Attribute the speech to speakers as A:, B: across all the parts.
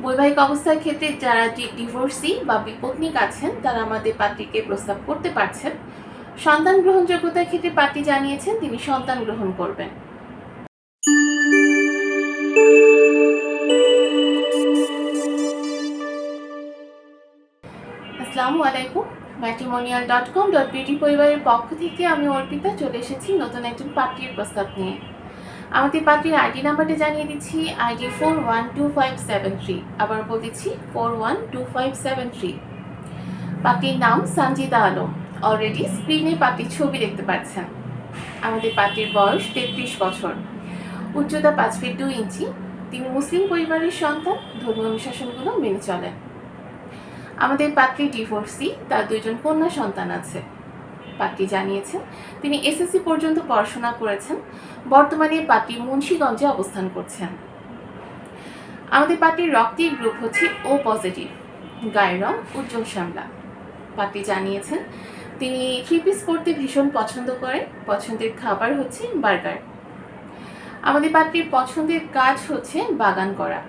A: বৈবাহিক অবস্থার ক্ষেত্রে যারা ডিভোর্সি বা বিপত্নিক আছেন তারা আমাদের পাত্রীকে প্রস্তাব করতে পারছেন। সন্তান গ্রহণযোগ্যতার ক্ষেত্রে পাত্রী জানিয়েছেন তিনি সন্তান গ্রহণ করবেন। আসসালামু আলাইকুম। matrimonial.com.bt পরিবারের পক্ষ থেকে আমি অর্পিতা চলে এসেছি নতুন একজন পাত্রীর প্রস্তাব নিয়ে। আমাদের পাত্রীর আইডি নাম্বারটা জানিয়ে দিচ্ছি, আইডি 412573। আবার বলতেছি 412573। পাত্রীর নাম সঞ্জিদা আলম। অলরেডি স্ক্রিনে পাত্রীর ছবি দেখতে পাচ্ছেন। আমাদের পাত্রীর বয়স 33 বছর, উচ্চতা 5 ফিট 2 ইঞ্চি। তিনি মুসলিম পরিবারের সন্তান, ধর্মীয় অনুশাসনগুলো মেনে চলেন। আমাদের পাত্রী ডিভোর্সি, তার 2জন কন্যা সন্তান আছে। পাত্রী জানিয়েছেন তিনি এসএসসি পর্যন্ত পড়াশোনা করেছেন। বর্তমানে পাত্রী মুন্সিগঞ্জে অবস্থান করছেন। আমাদের পাত্রীর রক্তের গ্রুপ হচ্ছে ও পজিটিভ, গায়ের রং উজ্জ্বল শ্যামলা। পাত্রী জানিয়েছেন তিনি 3 পিস পরতে ভীষণ পছন্দ করেন। পছন্দের খাবার হচ্ছে বার্গার। আমাদের পাত্রীর পছন্দের কাজ হচ্ছে বাগান করা।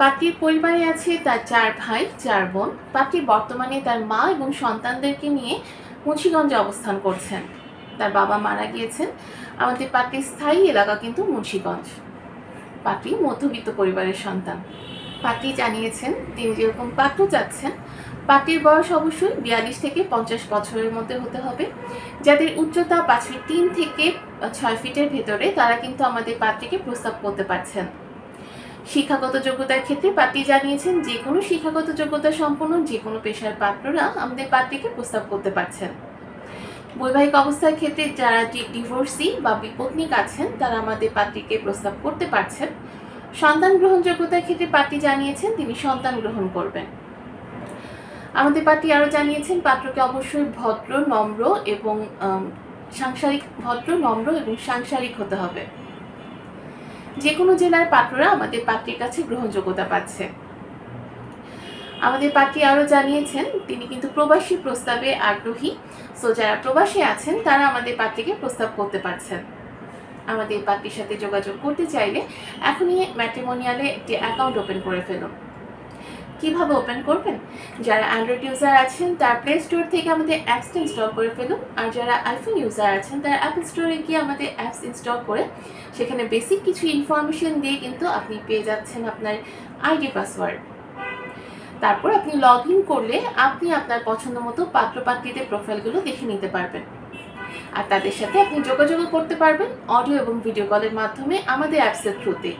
A: পাত্রীর পরিবারে আছে তার 4 ভাই 4 বোন। পাত্রী বর্তমানে তার মা এবং সন্তানদেরকে নিয়ে মুন্সিগঞ্জে অবস্থান করছেন। তার বাবা মারা গিয়েছেন। আমাদের পাত্রীর স্থায়ী এলাকা কিন্তু মুন্সিগঞ্জ। পাত্রী মধ্যবিত্ত পরিবারের সন্তান। পাত্রী জানিয়েছেন তিনি যেরকম পাত্র চাচ্ছেন, পাত্রীর বয়স অবশ্যই 42 থেকে 50 বছরের মধ্যে হতে হবে। যাদের উচ্চতা 5 ফিট 3 থেকে 6 ফিটের ভেতরে তারা কিন্তু আমাদের পাত্রীকে প্রস্তাব করতে পারছেন। শিক্ষাগত যোগ্যতার ক্ষেত্রে পাত্রী জানিয়েছেন যে কোনো শিক্ষাগত যোগ্যতা সম্পন্ন যে কোনো পেশার পাত্ররা আমাদের পাত্রীকে প্রস্তাব করতে পারছেন। বৈবাহিক অবস্থার ক্ষেত্রে যারা ডিভোর্সি বা বিপত্নিক আছেন তারা আমাদের পাত্রীকে প্রস্তাব করতে পারছেন। সন্তান গ্রহণযোগ্যতার ক্ষেত্রে পাত্রী জানিয়েছেন তিনি সন্তান গ্রহণ করবেন। আমাদের পাত্রী আরও জানিয়েছেন পাত্রকে অবশ্যই ভদ্র নম্র এবং সাংসারিক হতে হবে। যে কোনো জেলার পাত্ররা আমাদের পাত্রীর কাছে গ্রহণযোগ্যতা পাচ্ছে। আমাদের পাত্রী আরও জানিয়েছেন তিনি কিন্তু প্রবাসী প্রস্তাবে আগ্রহী। সো যারা প্রবাসী আছেন তারা আমাদের পাত্রীকে প্রস্তাব করতে পারছেন। আমাদের পাত্রীর সাথে যোগাযোগ করতে চাইলে এখনই ম্যাট্রিমোনিয়ালে একটি অ্যাকাউন্ট ওপেন করে ফেলুন। কিভাবে ওপেন করবেন? যারা অ্যান্ড্রয়েড ইউজার আছেন তার প্লে স্টোর থেকে আমাদের অ্যাপসটা ইনস্টল করে ফেলুন। আর যারা আইফোন ইউজার আছেন তারা অ্যাপল স্টোরে গিয়ে আমাদের অ্যাপস ইনস্টল করে সেখানে বেসিক কিছু ইনফরমেশন দিয়ে কিন্তু আপনি পেয়ে যাচ্ছেন আপনার আইডি পাসওয়ার্ড। তারপর আপনি লগ ইন করলে আপনি আপনার পছন্দ মতো পাত্রপাত্রীদের প্রোফাইলগুলো দেখে নিতে পারবেন। আর তাদের সাথে আপনি যোগাযোগও করতে পারবেন অডিও এবং ভিডিও কলের মাধ্যমে আমাদের অ্যাপসের থ্রুতে।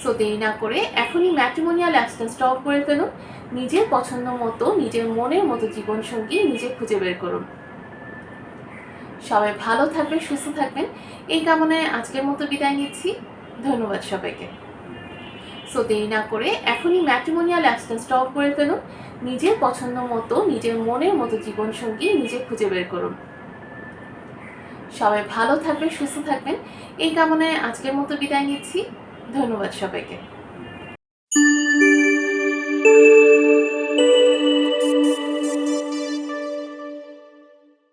A: সো দেরি না করে এখনই ম্যাট্রিমোনিয়াল অ্যাপসটা ইনস্টল করে ফেলুন। নিজের পছন্দ মতো নিজের মনের মতো জীবনসঙ্গী নিজে খুঁজে বের করুন। সবাই ভালো থাকবেন, সুস্থ থাকবেন এই কামনায় আজকের মতো বিদায় নিচ্ছি। ধন্যবাদ সবাইকে। সো দেরি না করে এখনই ম্যাট্রিমোনিয়াল অ্যাপসটা ইনস্টল করে ফেলুন। নিজের পছন্দ মতো নিজের মনের মতো জীবনসঙ্গী নিজে খুঁজে বের করুন। সবাই ভালো থাকবেন, সুস্থ থাকবেন এই কামনায় আজকের মতো বিদায় নিচ্ছি। ধন্যবাদ সবাইকে।